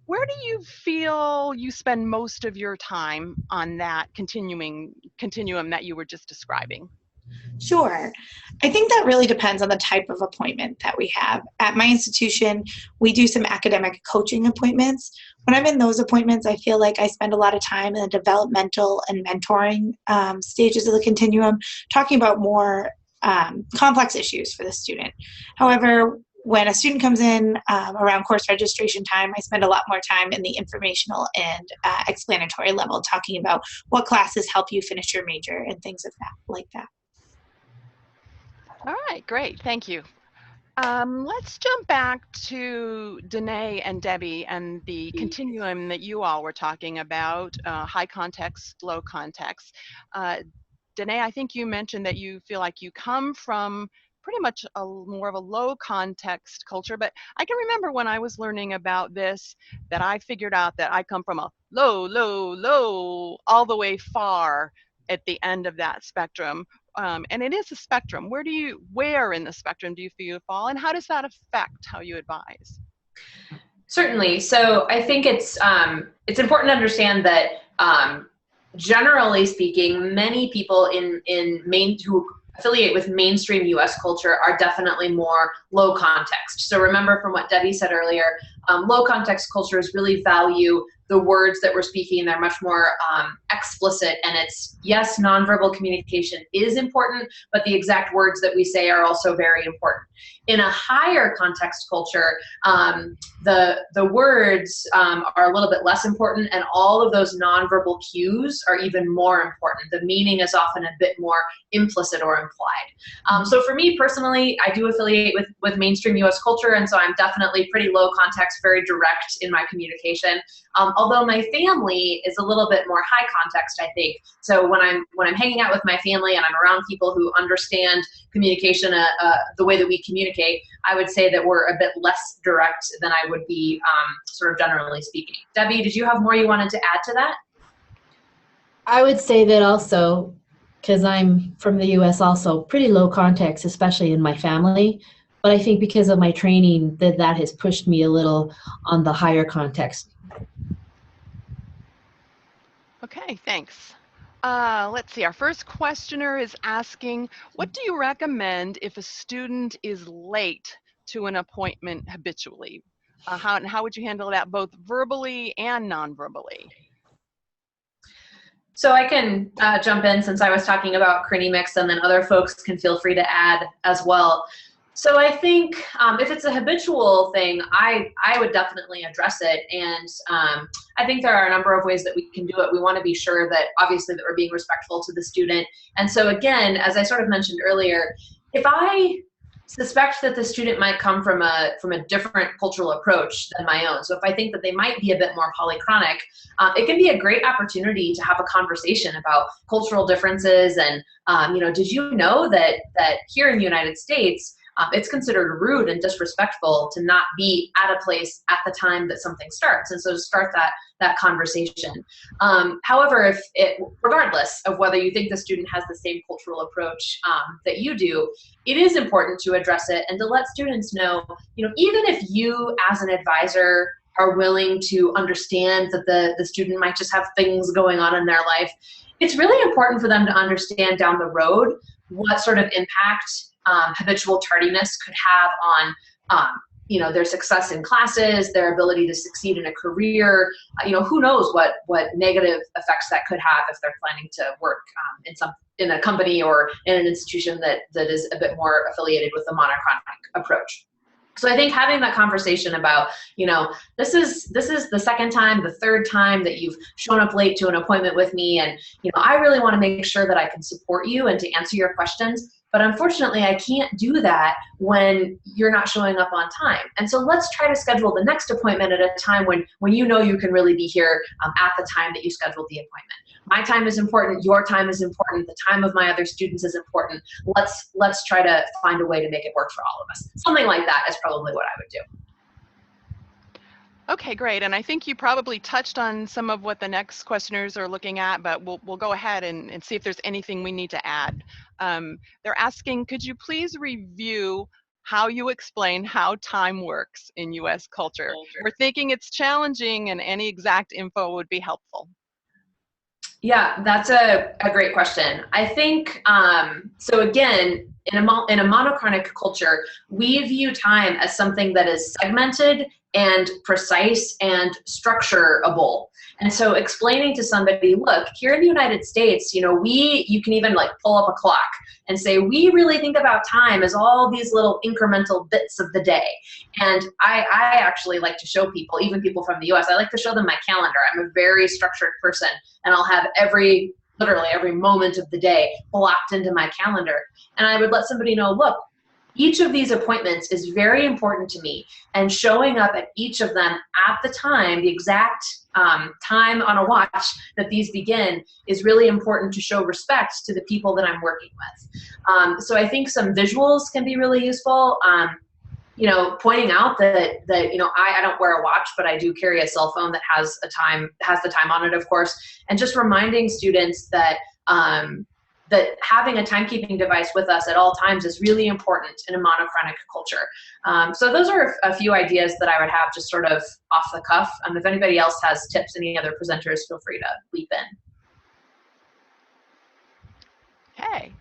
where do you feel you spend most of your time on that continuum that you were just describing? Sure. I think that really depends on the type of appointment that we have. At my institution, we do some academic coaching appointments. When I'm in those appointments, I feel like I spend a lot of time in the developmental and mentoring stages of the continuum, talking about more complex issues for the student. However, when a student comes in around course registration time, I spend a lot more time in the informational and explanatory level, talking about what classes help you finish your major and things of that, like that. All right, great, thank you. Let's jump back to Danae and Debbie and the continuum that you all were talking about, high context, low context. Danae, I think you mentioned that you feel like you come from pretty much more of a low context culture. But I can remember when I was learning about this, that I figured out that I come from a low, all the way far at the end of that spectrum. And it is a spectrum. Where in the spectrum do you feel you fall, and how does that affect how you advise? Certainly. So I think it's important to understand that generally speaking, many people who affiliate with mainstream U.S. culture are definitely more low context. So remember from what Debbie said earlier, low context cultures really value the words that we're speaking. They're much more explicit, and it's, yes, nonverbal communication is important, but the exact words that we say are also very important. In a higher context culture, the words are a little bit less important, and all of those nonverbal cues are even more important. The meaning is often a bit more implicit or implied. So for me personally, I do affiliate with mainstream U.S. culture, and so I'm definitely pretty low context, very direct in my communication. Although my family is a little bit more high context, I think. So when I'm hanging out with my family and I'm around people who understand communication the way that we communicate, I would say that we're a bit less direct than I would be sort of generally speaking. Debbie, did you have more you wanted to add to that? I would say that also, because I'm from the US also, pretty low context, especially in my family. But I think because of my training that has pushed me a little on the higher context. Okay, thanks. Let's see, our first questioner is asking, what do you recommend if a student is late to an appointment habitually? How would you handle that both verbally and non-verbally? So I can jump in since I was talking about Chronemics, and then other folks can feel free to add as well. So I think if it's a habitual thing, I would definitely address it. And I think there are a number of ways that we can do it. We want to be sure that obviously that we're being respectful to the student. And so again, as I sort of mentioned earlier, if I suspect that the student might come from a different cultural approach than my own. So if I think that they might be a bit more polychronic, it can be a great opportunity to have a conversation about cultural differences. And did you know that here in the United States, it's considered rude and disrespectful to not be at a place at the time that something starts. And so to start that conversation. However, regardless of whether you think the student has the same cultural approach that you do, it is important to address it and to let students know, even if you as an advisor are willing to understand that the student might just have things going on in their life, it's really important for them to understand down the road what sort of impact habitual tardiness could have on their success in classes, their ability to succeed in a career. Who knows what negative effects that could have if they're planning to work in a company or in an institution that is a bit more affiliated with the monochronic approach. So I think having that conversation about, this is the second time, the third time that you've shown up late to an appointment with me, and I really want to make sure that I can support you and to answer your questions. But unfortunately, I can't do that when you're not showing up on time. And so let's try to schedule the next appointment at a time when you know you can really be here at the time that you scheduled the appointment. My time is important, your time is important, the time of my other students is important. Let's try to find a way to make it work for all of us. Something like that is probably what I would do. Okay, great. And I think you probably touched on some of what the next questioners are looking at, but we'll go ahead and see if there's anything we need to add. They're asking, could you please review how you explain how time works in U.S. culture? We're thinking it's challenging, and any exact info would be helpful. Yeah, that's a great question. I think, so again, in a monochronic culture, we view time as something that is segmented and precise and structurable. And so explaining to somebody, look, here in the United States, you can even pull up a clock and say, we really think about time as all these little incremental bits of the day. And I actually like to show people, even people from the US, I like to show them my calendar. I'm a very structured person, and I'll have literally every moment of the day blocked into my calendar. And I would let somebody know, look, each of these appointments is very important to me, and showing up at each of them at the time, the exact time on a watch that these begin is really important to show respect to the people that I'm working with. So I think some visuals can be really useful. Pointing out that I don't wear a watch, but I do carry a cell phone that has the time on it, of course, and just reminding students that that having a timekeeping device with us at all times is really important in a monochronic culture. So those are a few ideas that I would have just sort of off the cuff. If anybody else has tips, any other presenters, feel free to leap in. Okay.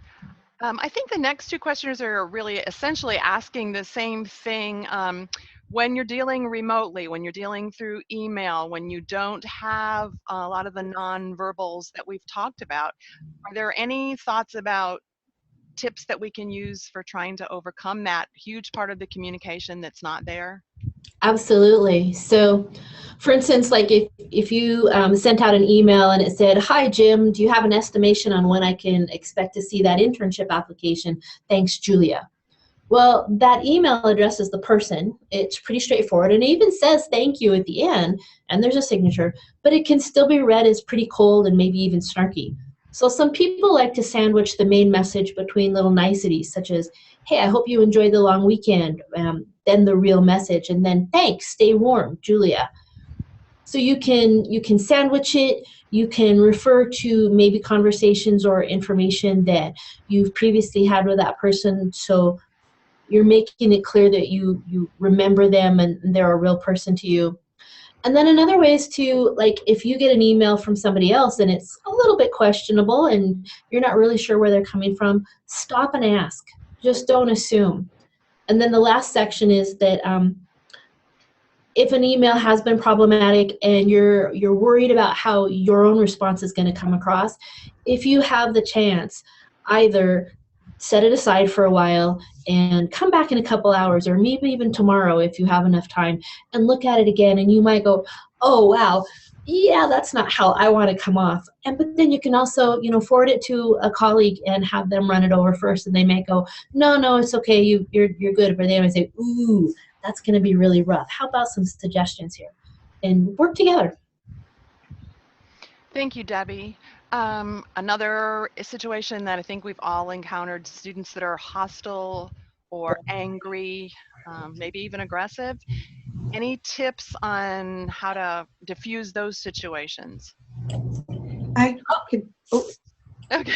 I think the next two questioners are really essentially asking the same thing. When you're dealing remotely, when you're dealing through email, when you don't have a lot of the nonverbals that we've talked about, are there any thoughts about tips that we can use for trying to overcome that huge part of the communication that's not there? Absolutely. So, for instance, like if you sent out an email and it said, "Hi, Jim, do you have an estimation on when I can expect to see that internship application? Thanks, Julia." Well, that email addresses the person. It's pretty straightforward, and it even says thank you at the end, and there's a signature, but it can still be read as pretty cold and maybe even snarky. So some people like to sandwich the main message between little niceties, such as, "Hey, I hope you enjoyed the long weekend," then the real message, and then, "Thanks, stay warm, Julia." So you can sandwich it. You can refer to maybe conversations or information that you've previously had with that person, so you're making it clear that you remember them and they're a real person to you. And then another way is to, like, if you get an email from somebody else and it's a little bit questionable and you're not really sure where they're coming from, stop and ask. Just don't assume. And then the last section is that if an email has been problematic and you're worried about how your own response is going to come across, if you have the chance, either set it aside for a while and come back in a couple hours, or maybe even tomorrow if you have enough time, and look at it again, and you might go, "Oh wow, yeah, that's not how I want to come off." But then you can also forward it to a colleague and have them run it over first, and they may go, no, it's okay, you're good," but they might say, "Ooh, that's going to be really rough. How about some suggestions here?" And work together. Thank you, Debbie. Another situation that I think we've all encountered, students that are hostile or angry, maybe even aggressive. Any tips on how to diffuse those situations? I could. Oh. Okay.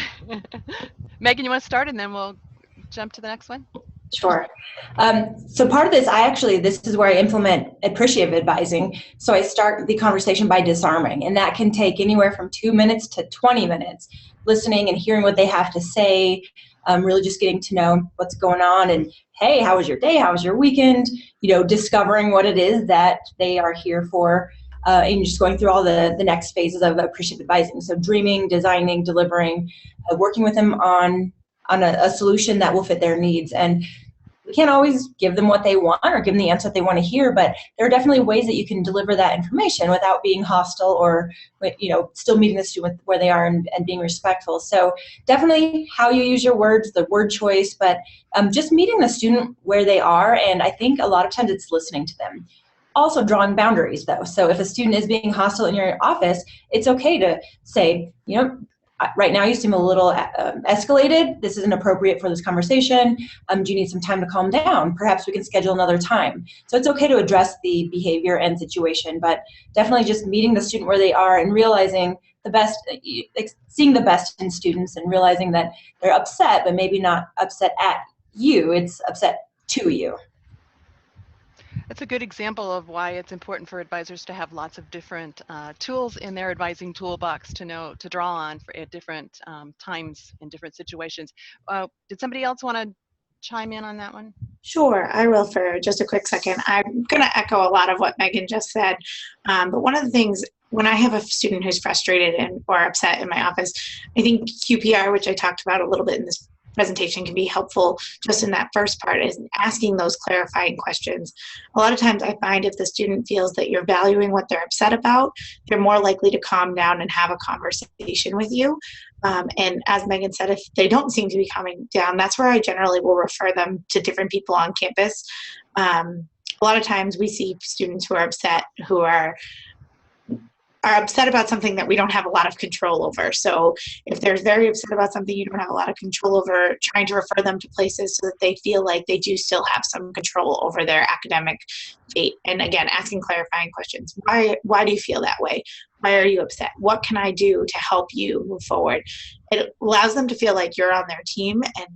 Megan, you want to start and then we'll jump to the next one? Sure. So part of this, this is where I implement appreciative advising. So I start the conversation by disarming, and that can take anywhere from 2 minutes to 20 minutes, listening and hearing what they have to say, really just getting to know what's going on, and, "Hey, how was your day? How was your weekend?" Discovering what it is that they are here for, and just going through all the next phases of appreciative advising. So dreaming, designing, delivering, working with them on a solution that will fit their needs. And we can't always give them what they want or give them the answer that they want to hear, but there are definitely ways that you can deliver that information without being hostile, or still meeting the student where they are and being respectful. So definitely how you use your words, the word choice, but just meeting the student where they are, and I think a lot of times it's listening to them. Also drawing boundaries, though. So if a student is being hostile in your office, it's okay to say, "Right now you seem a little escalated. This isn't appropriate for this conversation. Do you need some time to calm down? Perhaps we can schedule another time." So it's okay to address the behavior and situation, but definitely just meeting the student where they are and realizing seeing the best in students and realizing that they're upset, but maybe not upset at you, it's upset to you. That's a good example of why it's important for advisors to have lots of different tools in their advising toolbox to draw on at different times in different situations. Did somebody else want to chime in on that one? Sure, I will for just a quick second. I'm going to echo a lot of what Megan just said, but one of the things, when I have a student who's frustrated or upset in my office, I think QPR, which I talked about a little bit in this presentation, can be helpful just in that first part, is asking those clarifying questions. A lot of times I find if the student feels that you're valuing what they're upset about, they're more likely to calm down and have a conversation with you. And as Megan said, if they don't seem to be calming down, that's where I generally will refer them to different people on campus. A lot of times we see students who are upset, who are are upset about something that we don't have a lot of control over. So if they're very upset about something you don't have a lot of control over, trying to refer them to places so that they feel like they do still have some control over their academic fate. And again, asking clarifying questions. Why do you feel that way? Why are you upset? What can I do to help you move forward? It allows them to feel like you're on their team, and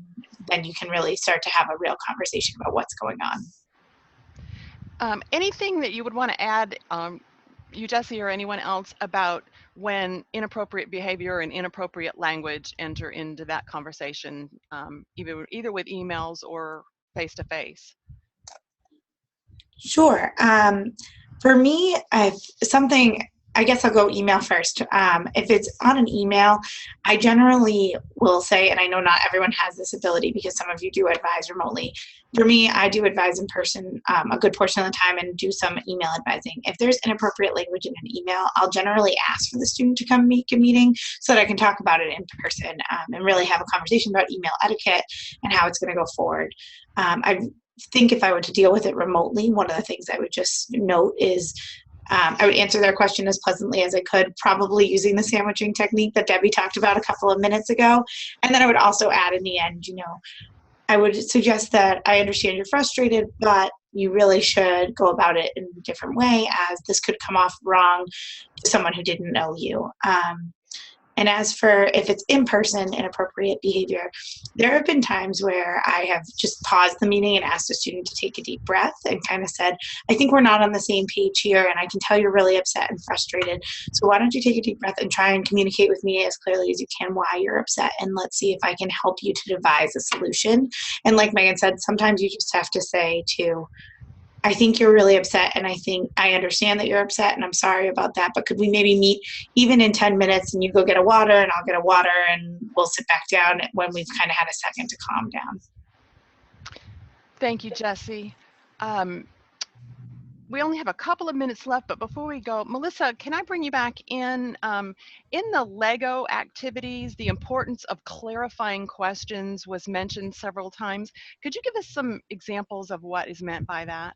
then you can really start to have a real conversation about what's going on. Anything that you would want to add, you, Jesse, or anyone else, about when inappropriate behavior and inappropriate language enter into that conversation, either with emails or face-to-face? Sure. For me, I guess I'll go email first. If it's on an email, I generally will say, and I know not everyone has this ability because some of you do advise remotely. For me, I do advise in person a good portion of the time and do some email advising. If there's inappropriate language in an email, I'll generally ask for the student to come make a meeting so that I can talk about it in person and really have a conversation about email etiquette and how it's going to go forward. I think if I were to deal with it remotely, one of the things I would just note is I would answer their question as pleasantly as I could, probably using the sandwiching technique that Debbie talked about a couple of minutes ago. And then I would also add in the end, I would suggest that I understand you're frustrated, but you really should go about it in a different way, as this could come off wrong to someone who didn't know you. And as for if it's in-person inappropriate behavior, there have been times where I have just paused the meeting and asked a student to take a deep breath and kind of said, I think we're not on the same page here, and I can tell you're really upset and frustrated. So why don't you take a deep breath and try and communicate with me as clearly as you can why you're upset, and let's see if I can help you to devise a solution. And like Megan said, sometimes you just have to say I think you're really upset, and I think I understand that you're upset, and I'm sorry about that, but could we maybe meet even in 10 minutes and you go get a water and I'll get a water and we'll sit back down when we've kind of had a second to calm down. Thank you, Jesse. We only have a couple of minutes left, but before we go, Melissa, can I bring you back in the Lego activities? The importance of clarifying questions was mentioned several times. Could you give us some examples of what is meant by that?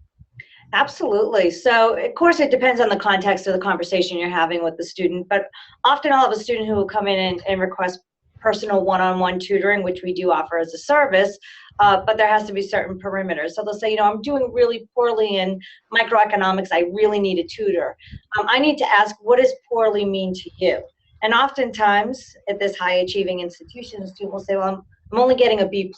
Absolutely. So, of course, it depends on the context of the conversation you're having with the student, but often I'll have a student who will come in and request personal one-on-one tutoring, which we do offer as a service, but there has to be certain perimeters. So they'll say, I'm doing really poorly in microeconomics. I really need a tutor. I need to ask, what does poorly mean to you? And oftentimes at this high-achieving institution, the student will say, well, I'm only getting a B+.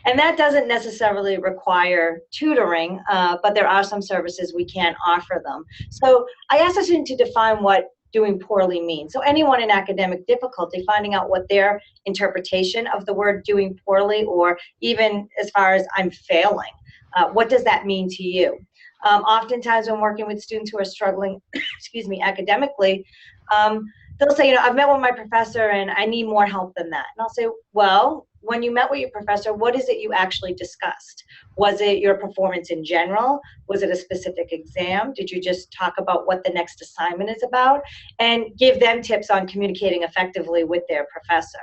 And that doesn't necessarily require tutoring, but there are some services we can offer them. So I asked the student to define what doing poorly means. So anyone in academic difficulty, finding out what their interpretation of the word doing poorly, or even as far as I'm failing, what does that mean to you? Oftentimes when working with students who are struggling, academically, they'll say, I've met with my professor and I need more help than that. And I'll say, well, when you met with your professor, what is it you actually discussed? Was it your performance in general? Was it a specific exam? Did you just talk about what the next assignment is about? And give them tips on communicating effectively with their professor.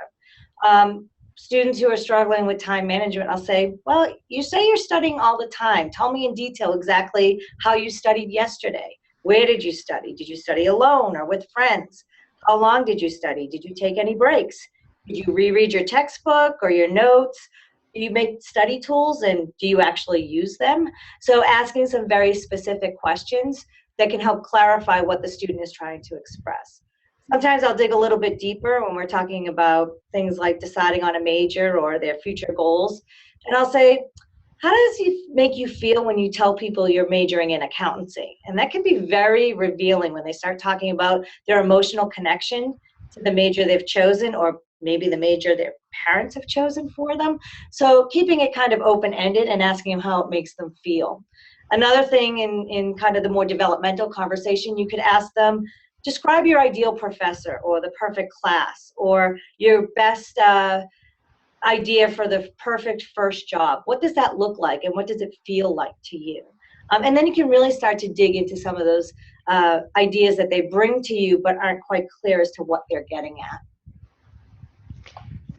Students who are struggling with time management, I'll say, well, you say you're studying all the time. Tell me in detail exactly how you studied yesterday. Where did you study? Did you study alone or with friends? How long did you study? Did you take any breaks? Did you reread your textbook or your notes? Do you make study tools, and do you actually use them? So asking some very specific questions that can help clarify what the student is trying to express. Sometimes I'll dig a little bit deeper when we're talking about things like deciding on a major or their future goals. And I'll say, how does it make you feel when you tell people you're majoring in accountancy? And that can be very revealing when they start talking about their emotional connection to the major they've chosen, or maybe the major their parents have chosen for them. So keeping it kind of open-ended and asking them how it makes them feel. Another thing in kind of the more developmental conversation, you could ask them, describe your ideal professor or the perfect class or your best idea for the perfect first job. What does that look like, and what does it feel like to you? And then you can really start to dig into some of those ideas that they bring to you but aren't quite clear as to what they're getting at.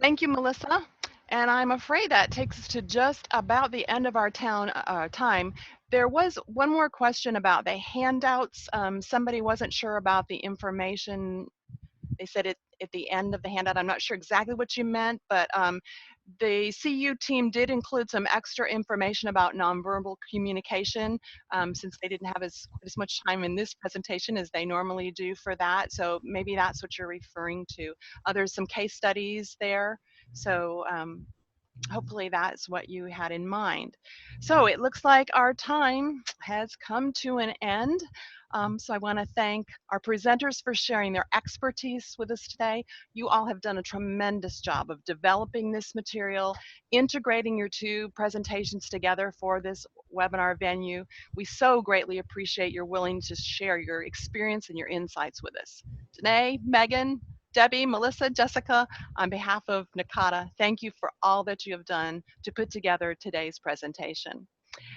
Thank you, Melissa. And I'm afraid that takes us to just about the end of our time. There was one more question about the handouts. Somebody wasn't sure about the information. They said it at the end of the handout. I'm not sure exactly what you meant, but the CU team did include some extra information about nonverbal communication, since they didn't have as much time in this presentation as they normally do for that. So maybe that's what you're referring to. There's some case studies there. So hopefully that's what you had in mind. So it looks like our time has come to an end. So I want to thank our presenters for sharing their expertise with us today. You all have done a tremendous job of developing this material, integrating your two presentations together for this webinar venue. We so greatly appreciate your willingness to share your experience and your insights with us. Danae, Megan, Debbie, Melissa, Jessica, on behalf of NACADA, thank you for all that you have done to put together today's presentation.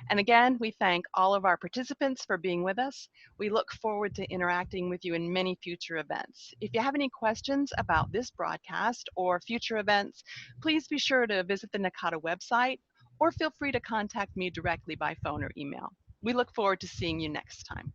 And again, we thank all of our participants for being with us. We look forward to interacting with you in many future events. If you have any questions about this broadcast or future events, please be sure to visit the NACADA website or feel free to contact me directly by phone or email. We look forward to seeing you next time.